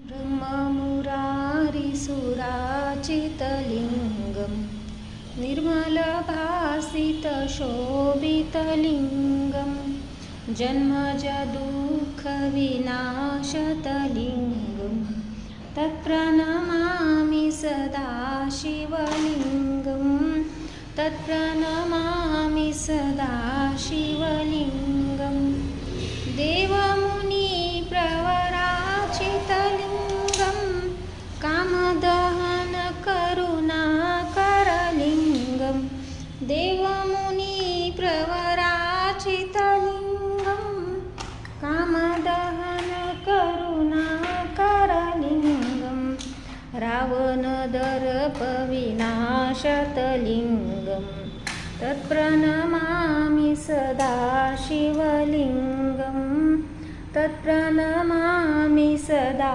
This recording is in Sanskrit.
ब्रह्ममुरारिसुराचितलिङ्गं निर्मलभासितशोभितलिङ्गं जन्मजदुःखविनाशतलिङ्गं तत्प्रणमामि सदा शिवलिङ्गं तत्प्रणमामि सदा शिवलिङ्गं देवमुनिप्रवराचितलिङ्गं कामदहनकरुणाकरलिङ्गं देवमुनिप्रवराचितलिङ्गं कामदहनकरुणाकरलिङ्गं रावणदर्पविनाशतलिङ्गं तत्प्रणमामि सदा शिवलिङ्गं तत्प्रणमामि सदा